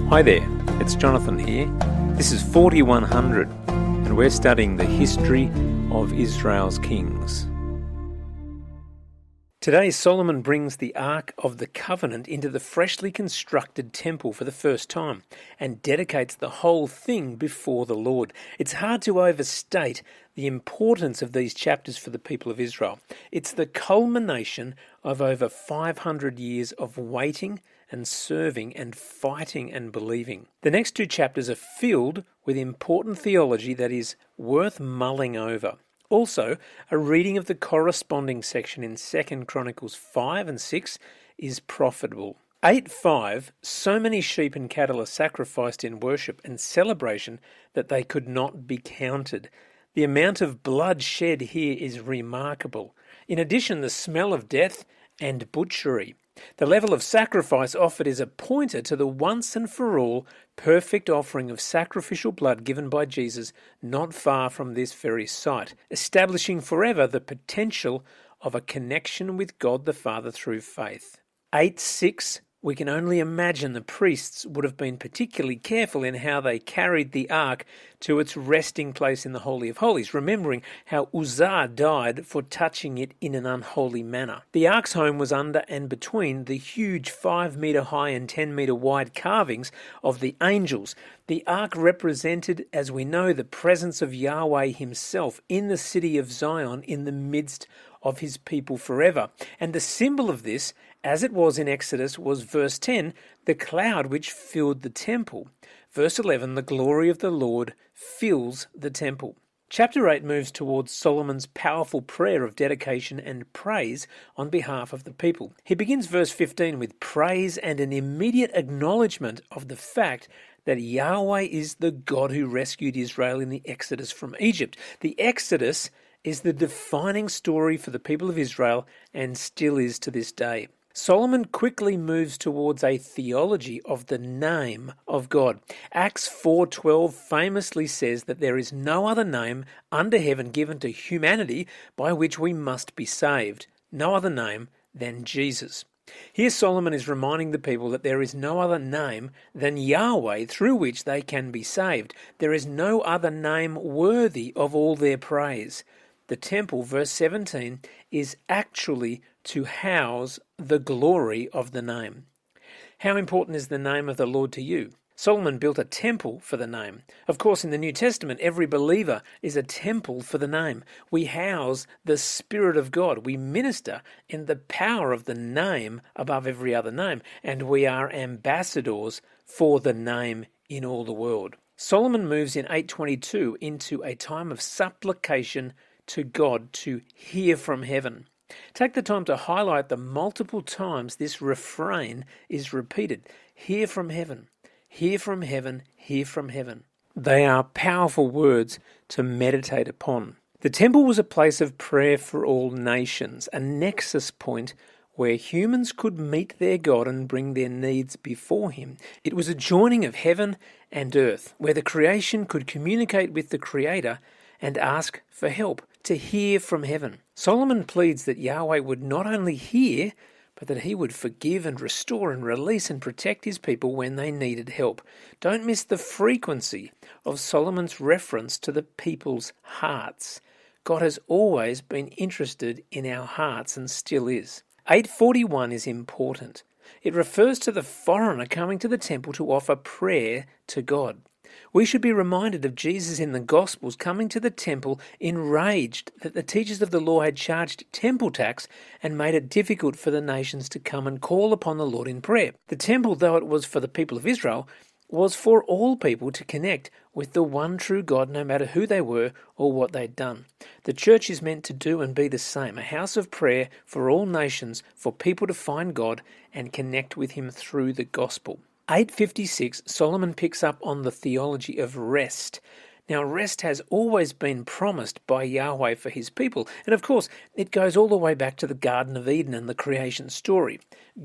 Hi there, it's Jonathan here. This is 4100 and we're studying the history of Israel's kings. Today Solomon brings the Ark of the Covenant into the freshly constructed temple for the first time and dedicates the whole thing before the Lord. It's hard to overstate the importance of these chapters for the people of Israel. It's the culmination of over 500 years of waiting and serving and fighting and believing. The next two chapters are filled with important theology that is worth mulling over. Also, a reading of the corresponding section in 2 Chronicles 5 and 6 is profitable. 8:5, so many sheep and cattle are sacrificed in worship and celebration that they could not be counted. The amount of blood shed here is remarkable. In addition, the smell of death and butchery. The level of sacrifice offered is a pointer to the once and for all perfect offering of sacrificial blood given by Jesus not far from this very site, establishing forever the potential of a connection with God the Father through faith. 8:6, we can only imagine the priests would have been particularly careful in how they carried the ark to its resting place in the Holy of Holies, remembering how Uzzah died for touching it in an unholy manner. The ark's home was under and between the huge 5-meter high and 10-meter wide carvings of the angels. The ark represented, as we know, the presence of Yahweh himself in the city of Zion in the midst of his people forever. And the symbol of this, as it was in Exodus, was verse 10, the cloud which filled the temple. Verse 11, the glory of the Lord fills the temple. Chapter 8 moves towards Solomon's powerful prayer of dedication and praise on behalf of the people. He begins verse 15 with praise and an immediate acknowledgement of the fact that Yahweh is the God who rescued Israel in the Exodus from Egypt. The Exodus is the defining story for the people of Israel and still is to this day. Solomon quickly moves towards a theology of the name of God. Acts 4:12 famously says that there is no other name under heaven given to humanity by which we must be saved. No other name than Jesus. Here Solomon is reminding the people that there is no other name than Yahweh through which they can be saved. There is no other name worthy of all their praise. The temple, verse 17, is actually to house the glory of the name. How important is the name of the Lord to you? Solomon built a temple for the name. Of course, in the New Testament, every believer is a temple for the name. We house the Spirit of God. We minister in the power of the name above every other name, and we are ambassadors for the name in all the world. Solomon moves in 8:22 into a time of supplication to God to hear from heaven. Take the time to highlight the multiple times this refrain is repeated. Hear from heaven, hear from heaven, hear from heaven. They are powerful words to meditate upon. The temple was a place of prayer for all nations, a nexus point where humans could meet their God and bring their needs before him. It was a joining of heaven and earth, where the creation could communicate with the Creator and ask for help, to hear from heaven. Solomon pleads that Yahweh would not only hear, but that he would forgive and restore and release and protect his people when they needed help. Don't miss the frequency of Solomon's reference to the people's hearts. God has always been interested in our hearts and still is. 8:41 is important. It refers to the foreigner coming to the temple to offer prayer to God. We should be reminded of Jesus in the Gospels coming to the temple enraged that the teachers of the law had charged temple tax and made it difficult for the nations to come and call upon the Lord in prayer. The temple, though it was for the people of Israel, was for all people to connect with the one true God no matter who they were or what they'd done. The church is meant to do and be the same, a house of prayer for all nations, for people to find God and connect with him through the gospel. 8:56, Solomon picks up on the theology of rest. Now, rest has always been promised by Yahweh for his people, and of course, it goes all the way back to the Garden of Eden and the creation story.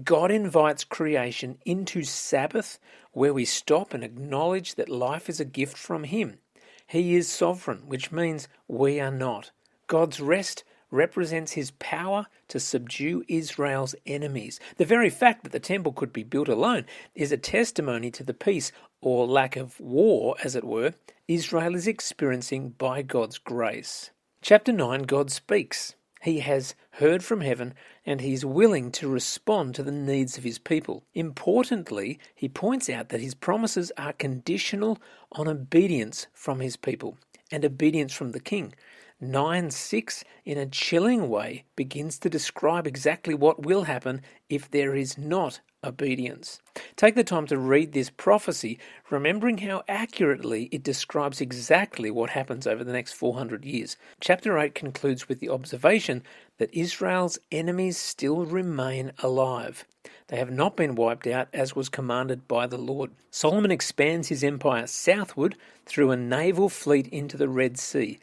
God invites creation into Sabbath, where we stop and acknowledge that life is a gift from him. He is sovereign, which means we are not. God's rest represents his power to subdue Israel's enemies. The very fact that the temple could be built alone is a testimony to the peace, or lack of war, as it were, Israel is experiencing by God's grace. Chapter 9, God speaks. He has heard from heaven, and he is willing to respond to the needs of his people. Importantly, he points out that his promises are conditional on obedience from his people and obedience from the king. 9:6, in a chilling way, begins to describe exactly what will happen if there is not obedience. Take the time to read this prophecy, remembering how accurately it describes exactly what happens over the next 400 years. Chapter 8 concludes with the observation that Israel's enemies still remain alive. They have not been wiped out as was commanded by the Lord. Solomon expands his empire southward through a naval fleet into the Red Sea.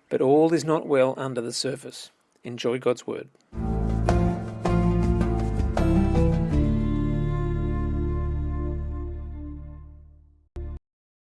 But all is not well under the surface. Enjoy God's word.